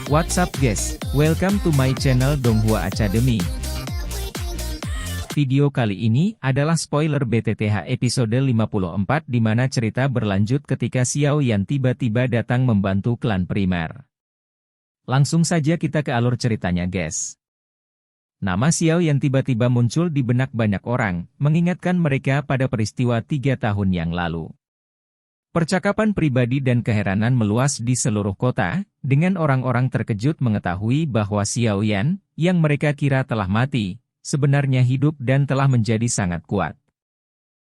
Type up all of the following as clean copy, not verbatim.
What's up guys, welcome to my channel Donghua Academy. Video kali ini adalah spoiler BTTH episode 54 di mana cerita berlanjut ketika Xiao Yan tiba-tiba datang membantu klan primer. Langsung saja kita ke alur ceritanya guys. Nama Xiao Yan tiba-tiba muncul di benak banyak orang, mengingatkan mereka pada peristiwa 3 tahun yang lalu. Percakapan pribadi dan keheranan meluas di seluruh kota, dengan orang-orang terkejut mengetahui bahwa Xiao Yan, yang mereka kira telah mati, sebenarnya hidup dan telah menjadi sangat kuat.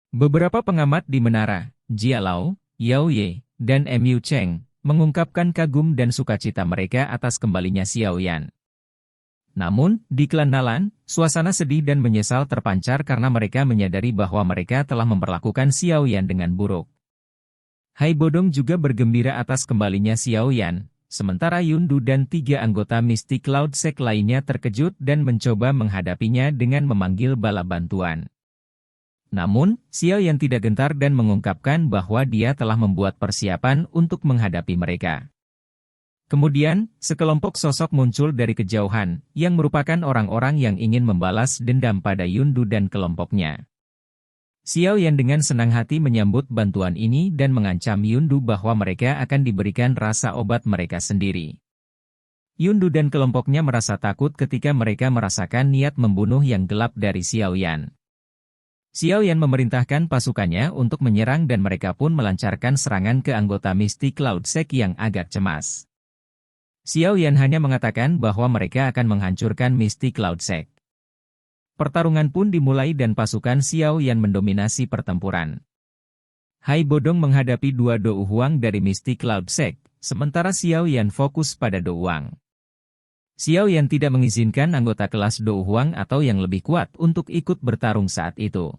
Beberapa pengamat di menara, Jia Lao, Yao Ye, dan Mu Cheng, mengungkapkan kagum dan sukacita mereka atas kembalinya Xiao Yan. Namun, di klan Nalan, suasana sedih dan menyesal terpancar karena mereka menyadari bahwa mereka telah memperlakukan Xiao Yan dengan buruk. Hai Bodong juga bergembira atas kembalinya Xiao Yan, sementara Yundu dan 3 anggota Mystic Cloud Sect lainnya terkejut dan mencoba menghadapinya dengan memanggil bala bantuan. Namun, Xiao Yan tidak gentar dan mengungkapkan bahwa dia telah membuat persiapan untuk menghadapi mereka. Kemudian, sekelompok sosok muncul dari kejauhan, yang merupakan orang-orang yang ingin membalas dendam pada Yundu dan kelompoknya. Xiao Yan dengan senang hati menyambut bantuan ini dan mengancam Yundu bahwa mereka akan diberikan rasa obat mereka sendiri. Yundu dan kelompoknya merasa takut ketika mereka merasakan niat membunuh yang gelap dari Xiao Yan. Xiao Yan memerintahkan pasukannya untuk menyerang dan mereka pun melancarkan serangan ke anggota Mystic Cloud Sect yang agak cemas. Xiao Yan hanya mengatakan bahwa mereka akan menghancurkan Mystic Cloud Sect. Pertarungan pun dimulai dan pasukan Xiao Yan mendominasi pertempuran. Hai Bodong menghadapi 2 Dou Huang dari Mystic Cloud Sect, sementara Xiao Yan fokus pada Dou Huang. Xiao Yan tidak mengizinkan anggota kelas Dou Huang atau yang lebih kuat untuk ikut bertarung saat itu.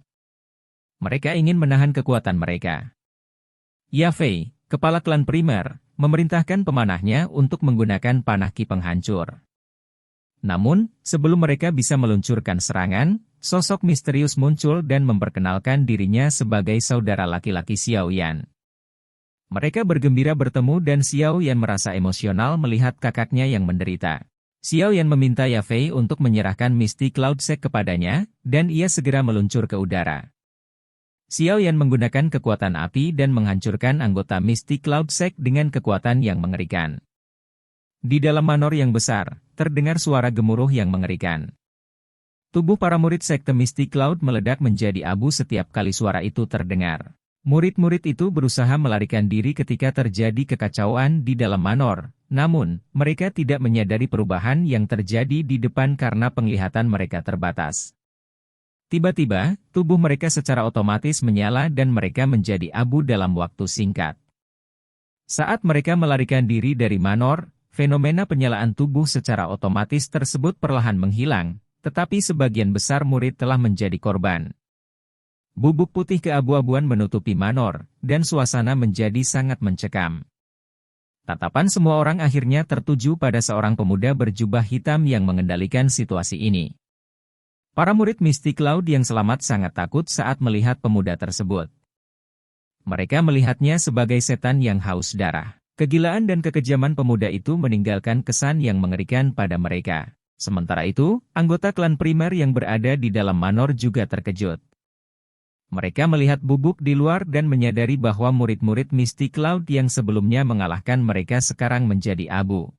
Mereka ingin menahan kekuatan mereka. Ya Fei, kepala klan primer, memerintahkan pemanahnya untuk menggunakan panah ki penghancur. Namun, sebelum mereka bisa meluncurkan serangan, sosok misterius muncul dan memperkenalkan dirinya sebagai saudara laki-laki Xiao Yan. Mereka bergembira bertemu dan Xiao Yan merasa emosional melihat kakaknya yang menderita. Xiao Yan meminta Ya Fei untuk menyerahkan Mystic Cloud Sect kepadanya, dan ia segera meluncur ke udara. Xiao Yan menggunakan kekuatan api dan menghancurkan anggota Mystic Cloud Sect dengan kekuatan yang mengerikan. Di dalam manor yang besar, terdengar suara gemuruh yang mengerikan. Tubuh para murid sekte Mystic Cloud meledak menjadi abu setiap kali suara itu terdengar. Murid-murid itu berusaha melarikan diri ketika terjadi kekacauan di dalam manor, namun, mereka tidak menyadari perubahan yang terjadi di depan karena penglihatan mereka terbatas. Tiba-tiba, tubuh mereka secara otomatis menyala dan mereka menjadi abu dalam waktu singkat. Saat mereka melarikan diri dari manor, fenomena penyalaan tubuh secara otomatis tersebut perlahan menghilang, tetapi sebagian besar murid telah menjadi korban. Bubuk putih keabu-abuan menutupi manor, dan suasana menjadi sangat mencekam. Tatapan semua orang akhirnya tertuju pada seorang pemuda berjubah hitam yang mengendalikan situasi ini. Para murid Mystic Cloud yang selamat sangat takut saat melihat pemuda tersebut. Mereka melihatnya sebagai setan yang haus darah. Kegilaan dan kekejaman pemuda itu meninggalkan kesan yang mengerikan pada mereka. Sementara itu, anggota klan primer yang berada di dalam manor juga terkejut. Mereka melihat bubuk di luar dan menyadari bahwa murid-murid Mystic Cloud yang sebelumnya mengalahkan mereka sekarang menjadi abu.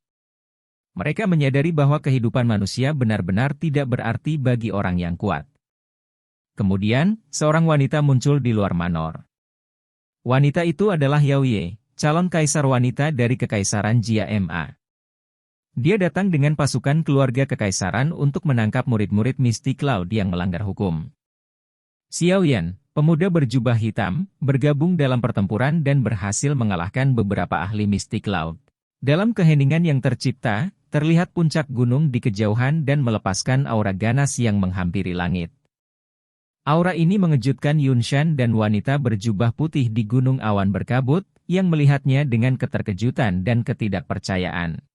Mereka menyadari bahwa kehidupan manusia benar-benar tidak berarti bagi orang yang kuat. Kemudian, seorang wanita muncul di luar manor. Wanita itu adalah Yao Ye, calon kaisar wanita dari Kekaisaran Jia Ma. Dia datang dengan pasukan keluarga kekaisaran untuk menangkap murid-murid Mystic Cloud yang melanggar hukum. Xiao Yan, pemuda berjubah hitam, bergabung dalam pertempuran dan berhasil mengalahkan beberapa ahli Mystic Cloud. Dalam keheningan yang tercipta, terlihat puncak gunung di kejauhan dan melepaskan aura ganas yang menghampiri langit. Aura ini mengejutkan Yunshan dan wanita berjubah putih di gunung awan berkabut, yang melihatnya dengan keterkejutan dan ketidakpercayaan.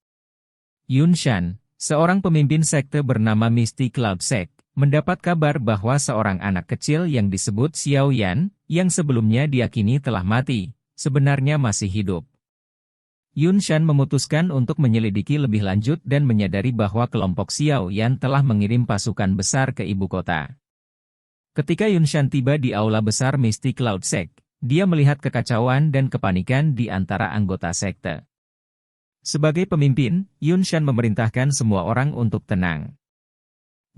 Yunshan, seorang pemimpin sekte bernama Mystic Cloud Sect, mendapat kabar bahwa seorang anak kecil yang disebut Xiao Yan, yang sebelumnya diyakini telah mati, sebenarnya masih hidup. Yun Shan memutuskan untuk menyelidiki lebih lanjut dan menyadari bahwa kelompok Xiao Yan telah mengirim pasukan besar ke ibu kota. Ketika Yun Shan tiba di aula besar Mystic Cloud Sect, dia melihat kekacauan dan kepanikan di antara anggota sekte. Sebagai pemimpin, Yun Shan memerintahkan semua orang untuk tenang.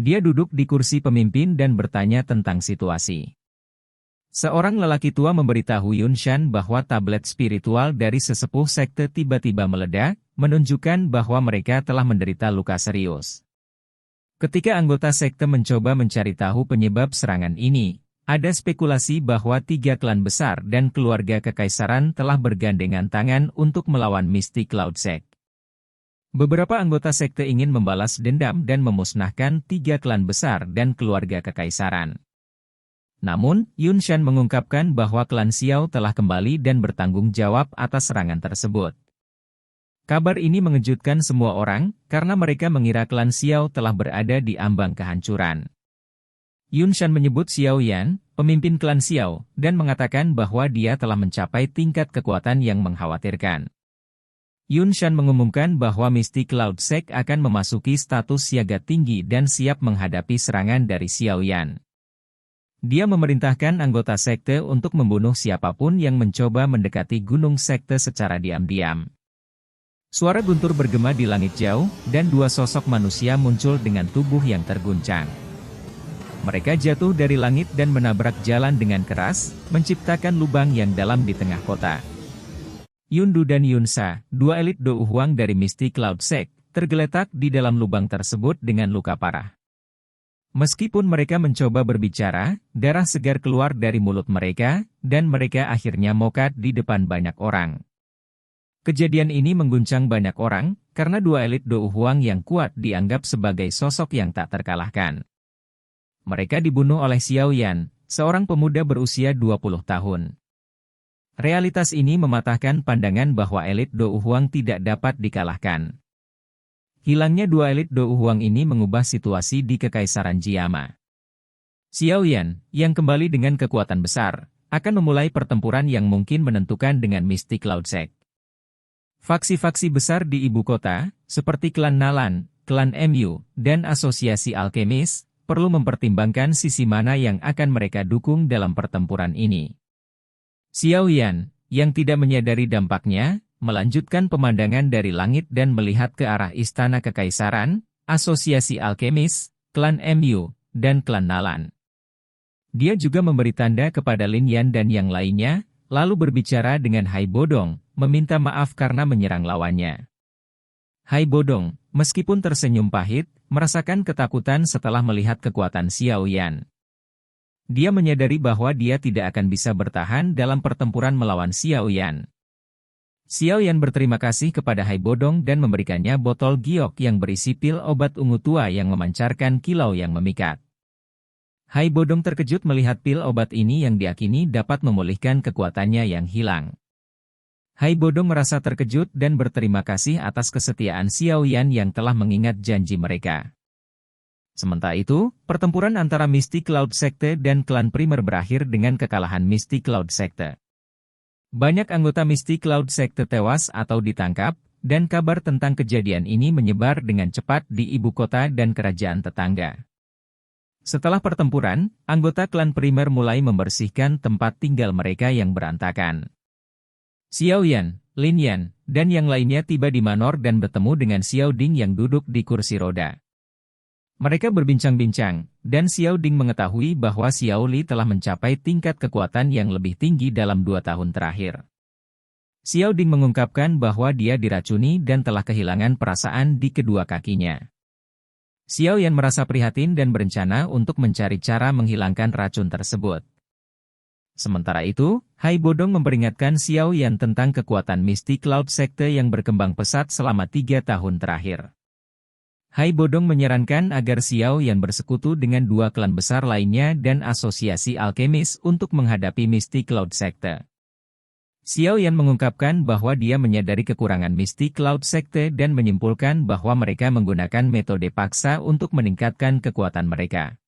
Dia duduk di kursi pemimpin dan bertanya tentang situasi. Seorang lelaki tua memberitahu Yun Shan bahwa tablet spiritual dari sesepuh sekte tiba-tiba meledak, menunjukkan bahwa mereka telah menderita luka serius. Ketika anggota sekte mencoba mencari tahu penyebab serangan ini, ada spekulasi bahwa 3 klan besar dan keluarga kekaisaran telah bergandengan tangan untuk melawan Mystic Cloud Sect. Beberapa anggota sekte ingin membalas dendam dan memusnahkan 3 klan besar dan keluarga kekaisaran. Namun, Yun Shan mengungkapkan bahwa klan Xiao telah kembali dan bertanggung jawab atas serangan tersebut. Kabar ini mengejutkan semua orang, karena mereka mengira klan Xiao telah berada di ambang kehancuran. Yun Shan menyebut Xiao Yan, pemimpin klan Xiao, dan mengatakan bahwa dia telah mencapai tingkat kekuatan yang mengkhawatirkan. Yun Shan mengumumkan bahwa Mystic Cloud Sect akan memasuki status siaga tinggi dan siap menghadapi serangan dari Xiao Yan. Dia memerintahkan anggota sekte untuk membunuh siapapun yang mencoba mendekati gunung sekte secara diam-diam. Suara guntur bergema di langit jauh, dan 2 sosok manusia muncul dengan tubuh yang terguncang. Mereka jatuh dari langit dan menabrak jalan dengan keras, menciptakan lubang yang dalam di tengah kota. Yun Du dan Yun Sa, 2 elit Do Huang dari Mystic Cloud Sect, tergeletak di dalam lubang tersebut dengan luka parah. Meskipun mereka mencoba berbicara, darah segar keluar dari mulut mereka, dan mereka akhirnya mokat di depan banyak orang. Kejadian ini mengguncang banyak orang, karena 2 elit Do Huang yang kuat dianggap sebagai sosok yang tak terkalahkan. Mereka dibunuh oleh Xiao Yan, seorang pemuda berusia 20 tahun. Realitas ini mematahkan pandangan bahwa elit Do Huang tidak dapat dikalahkan. Hilangnya 2 elit Do Huang ini mengubah situasi di Kekaisaran Jiama. Xiao Yan, yang kembali dengan kekuatan besar, akan memulai pertempuran yang mungkin menentukan dengan Mystic Cloud Sect. Faksi-faksi besar di ibu kota, seperti klan Nalan, klan Mu, dan asosiasi alkemis, perlu mempertimbangkan sisi mana yang akan mereka dukung dalam pertempuran ini. Xiao Yan, yang tidak menyadari dampaknya, melanjutkan pemandangan dari langit dan melihat ke arah istana kekaisaran, asosiasi alkemis, klan Mu, dan klan Nalan. Dia juga memberi tanda kepada Lin Yan dan yang lainnya, lalu berbicara dengan Hai Bodong, meminta maaf karena menyerang lawannya. Hai Bodong, meskipun tersenyum pahit, merasakan ketakutan setelah melihat kekuatan Xiao Yan. Dia menyadari bahwa dia tidak akan bisa bertahan dalam pertempuran melawan Xiao Yan. Xiao Yan berterima kasih kepada Hai Bodong dan memberikannya botol giok yang berisi pil obat ungu tua yang memancarkan kilau yang memikat. Hai Bodong terkejut melihat pil obat ini yang diakini dapat memulihkan kekuatannya yang hilang. Hai Bodong merasa terkejut dan berterima kasih atas kesetiaan Xiao Yan yang telah mengingat janji mereka. Sementara itu, pertempuran antara Mystic Cloud Sekte dan klan Primer berakhir dengan kekalahan Mystic Cloud Sekte. Banyak anggota Mystic Cloud Sekte tewas atau ditangkap, dan kabar tentang kejadian ini menyebar dengan cepat di ibu kota dan kerajaan tetangga. Setelah pertempuran, anggota klan Primer mulai membersihkan tempat tinggal mereka yang berantakan. Xiao Yan, Lin Yan, dan yang lainnya tiba di Manor dan bertemu dengan Xiao Ding yang duduk di kursi roda. Mereka berbincang-bincang, dan Xiao Ding mengetahui bahwa Xiao Li telah mencapai tingkat kekuatan yang lebih tinggi dalam 2 tahun terakhir. Xiao Ding mengungkapkan bahwa dia diracuni dan telah kehilangan perasaan di kedua kakinya. Xiao Yan merasa prihatin dan berencana untuk mencari cara menghilangkan racun tersebut. Sementara itu, Hai Bodong memperingatkan Xiao Yan tentang kekuatan Mystic Cloud Sekte yang berkembang pesat selama 3 tahun terakhir. Hai Bodong menyarankan agar Xiao Yan bersekutu dengan 2 klan besar lainnya dan asosiasi alkemis untuk menghadapi Mystic Cloud Sekte. Xiao Yan mengungkapkan bahwa dia menyadari kekurangan Mystic Cloud Sekte dan menyimpulkan bahwa mereka menggunakan metode paksa untuk meningkatkan kekuatan mereka.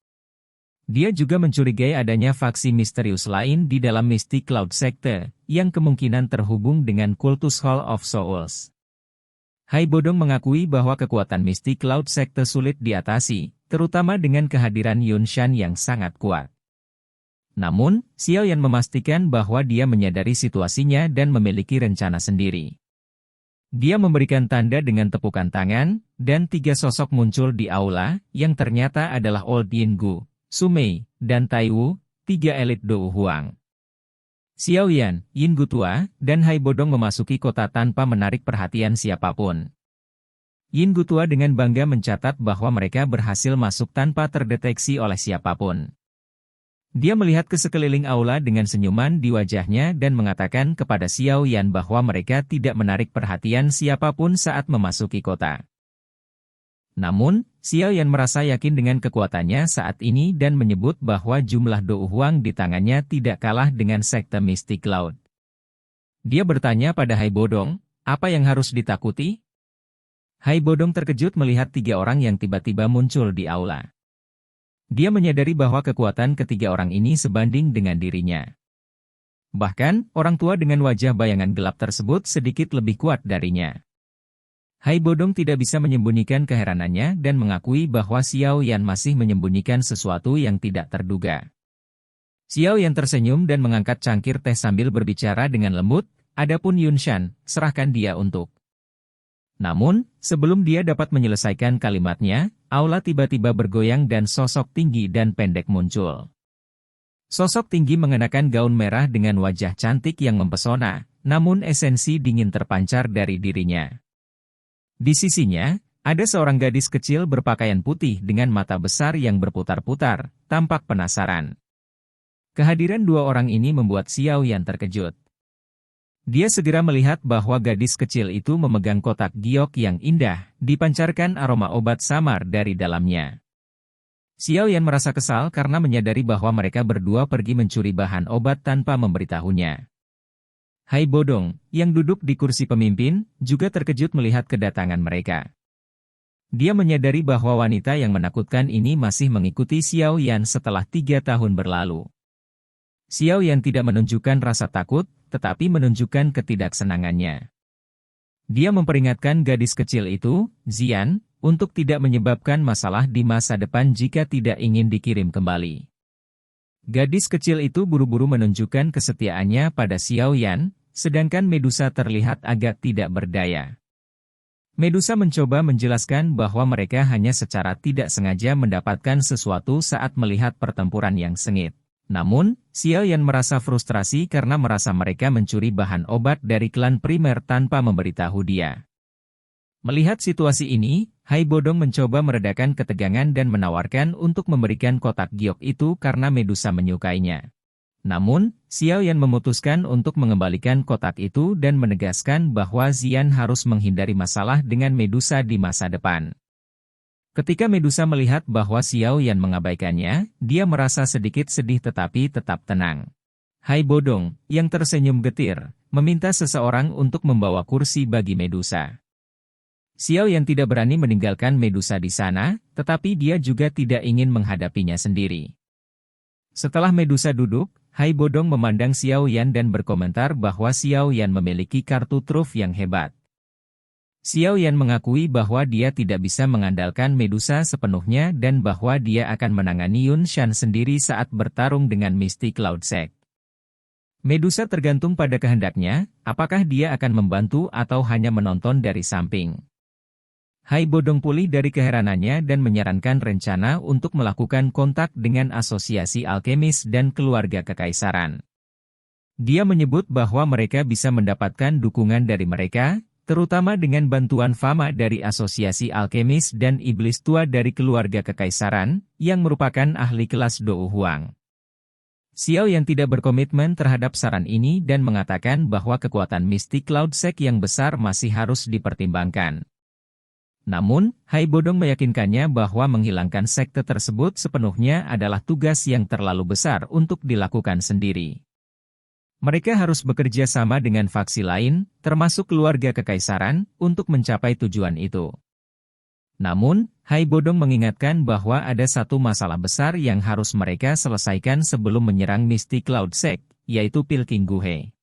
Dia juga mencurigai adanya faksi misterius lain di dalam Mystic Cloud Sector, yang kemungkinan terhubung dengan kultus Hall of Souls. Hai Bodong mengakui bahwa kekuatan Mystic Cloud Sector sulit diatasi, terutama dengan kehadiran Yun Shan yang sangat kuat. Namun, Xiao Yan memastikan bahwa dia menyadari situasinya dan memiliki rencana sendiri. Dia memberikan tanda dengan tepukan tangan, dan 3 sosok muncul di aula, yang ternyata adalah Old Yin Gu, Su Mei, dan Tai Wu, 3 elit Dou Huang. Xiao Yan, Yin Gu tua, dan Hai Bodong memasuki kota tanpa menarik perhatian siapapun. Yin Gu tua dengan bangga mencatat bahwa mereka berhasil masuk tanpa terdeteksi oleh siapapun. Dia melihat ke sekeliling aula dengan senyuman di wajahnya dan mengatakan kepada Xiao Yan bahwa mereka tidak menarik perhatian siapapun saat memasuki kota. Namun, Xiao Yan merasa yakin dengan kekuatannya saat ini dan menyebut bahwa jumlah Dou Huang di tangannya tidak kalah dengan sekte Mystic Cloud. Dia bertanya pada Hai Bodong, apa yang harus ditakuti? Hai Bodong terkejut melihat 3 orang yang tiba-tiba muncul di aula. Dia menyadari bahwa kekuatan ketiga orang ini sebanding dengan dirinya. Bahkan, orang tua dengan wajah bayangan gelap tersebut sedikit lebih kuat darinya. Hai Bodong tidak bisa menyembunyikan keheranannya dan mengakui bahwa Xiao Yan masih menyembunyikan sesuatu yang tidak terduga. Xiao Yan tersenyum dan mengangkat cangkir teh sambil berbicara dengan lembut, adapun Yun Shan, serahkan dia untuk. Namun, sebelum dia dapat menyelesaikan kalimatnya, aula tiba-tiba bergoyang dan sosok tinggi dan pendek muncul. Sosok tinggi mengenakan gaun merah dengan wajah cantik yang mempesona, namun esensi dingin terpancar dari dirinya. Di sisinya, ada seorang gadis kecil berpakaian putih dengan mata besar yang berputar-putar, tampak penasaran. Kehadiran 2 orang ini membuat Xiao Yan terkejut. Dia segera melihat bahwa gadis kecil itu memegang kotak giok yang indah, dipancarkan aroma obat samar dari dalamnya. Xiao Yan merasa kesal karena menyadari bahwa mereka berdua pergi mencuri bahan obat tanpa memberitahunya. Hai Bodong, yang duduk di kursi pemimpin, juga terkejut melihat kedatangan mereka. Dia menyadari bahwa wanita yang menakutkan ini masih mengikuti Xiao Yan setelah 3 tahun berlalu. Xiao Yan tidak menunjukkan rasa takut, tetapi menunjukkan ketidaksenangannya. Dia memperingatkan gadis kecil itu, Zian, untuk tidak menyebabkan masalah di masa depan jika tidak ingin dikirim kembali. Gadis kecil itu buru-buru menunjukkan kesetiaannya pada Xiao Yan, sedangkan Medusa terlihat agak tidak berdaya. Medusa mencoba menjelaskan bahwa mereka hanya secara tidak sengaja mendapatkan sesuatu saat melihat pertempuran yang sengit. Namun, Xiao Yan merasa frustrasi karena merasa mereka mencuri bahan obat dari klan primer tanpa memberitahu dia. Melihat situasi ini, Hai Bodong mencoba meredakan ketegangan dan menawarkan untuk memberikan kotak giok itu karena Medusa menyukainya. Namun, Xiao Yan memutuskan untuk mengembalikan kotak itu dan menegaskan bahwa Zian harus menghindari masalah dengan Medusa di masa depan. Ketika Medusa melihat bahwa Xiao Yan mengabaikannya, dia merasa sedikit sedih tetapi tetap tenang. Hai Bodong, yang tersenyum getir, meminta seseorang untuk membawa kursi bagi Medusa. Xiao Yan tidak berani meninggalkan Medusa di sana, tetapi dia juga tidak ingin menghadapinya sendiri. Setelah Medusa duduk, Hai Bodong memandang Xiao Yan dan berkomentar bahwa Xiao Yan memiliki kartu truf yang hebat. Xiao Yan mengakui bahwa dia tidak bisa mengandalkan Medusa sepenuhnya dan bahwa dia akan menangani Yun Shan sendiri saat bertarung dengan Mystic Cloud Sect. Medusa tergantung pada kehendaknya, apakah dia akan membantu atau hanya menonton dari samping. Hai Bodong pulih dari keheranannya dan menyarankan rencana untuk melakukan kontak dengan Asosiasi Alkemis dan Keluarga Kekaisaran. Dia menyebut bahwa mereka bisa mendapatkan dukungan dari mereka, terutama dengan bantuan Fama dari Asosiasi Alkemis dan Iblis Tua dari Keluarga Kekaisaran, yang merupakan ahli kelas Dou Huang. Xiao yang tidak berkomitmen terhadap saran ini dan mengatakan bahwa kekuatan Mystic Cloud Sect yang besar masih harus dipertimbangkan. Namun, Hai Bodong meyakinkannya bahwa menghilangkan sekte tersebut sepenuhnya adalah tugas yang terlalu besar untuk dilakukan sendiri. Mereka harus bekerja sama dengan faksi lain, termasuk keluarga kekaisaran, untuk mencapai tujuan itu. Namun, Hai Bodong mengingatkan bahwa ada satu masalah besar yang harus mereka selesaikan sebelum menyerang Misty Cloud Sect, yaitu Pilking Guhe.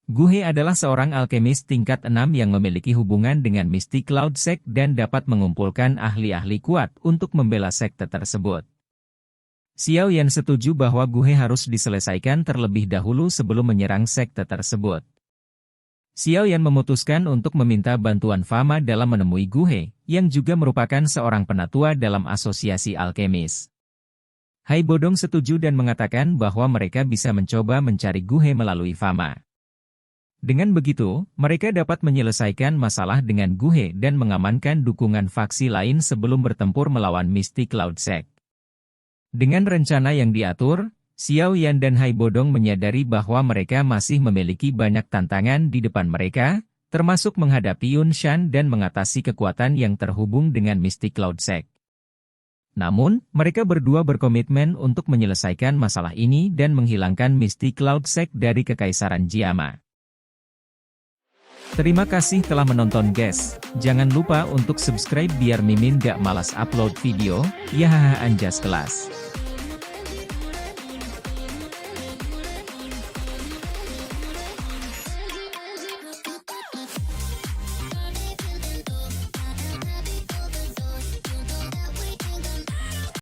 Guhe adalah seorang alkemis tingkat 6 yang memiliki hubungan dengan Misty Cloud Sect dan dapat mengumpulkan ahli-ahli kuat untuk membela sekte tersebut. Xiao Yan setuju bahwa Guhe harus diselesaikan terlebih dahulu sebelum menyerang sekte tersebut. Xiao Yan memutuskan untuk meminta bantuan Fama dalam menemui Guhe, yang juga merupakan seorang penatua dalam asosiasi alkemis. Hai Bodong setuju dan mengatakan bahwa mereka bisa mencoba mencari Guhe melalui Fama. Dengan begitu, mereka dapat menyelesaikan masalah dengan Guhe dan mengamankan dukungan faksi lain sebelum bertempur melawan Misty Cloud Sect. Dengan rencana yang diatur, Xiao Yan dan Hai Bodong menyadari bahwa mereka masih memiliki banyak tantangan di depan mereka, termasuk menghadapi Yun Shan dan mengatasi kekuatan yang terhubung dengan Misty Cloud Sect. Namun, mereka berdua berkomitmen untuk menyelesaikan masalah ini dan menghilangkan Misty Cloud Sect dari Kekaisaran Jiama. Terima kasih telah menonton guys, jangan lupa untuk subscribe biar Mimin gak malas upload video, ya anjas kelas.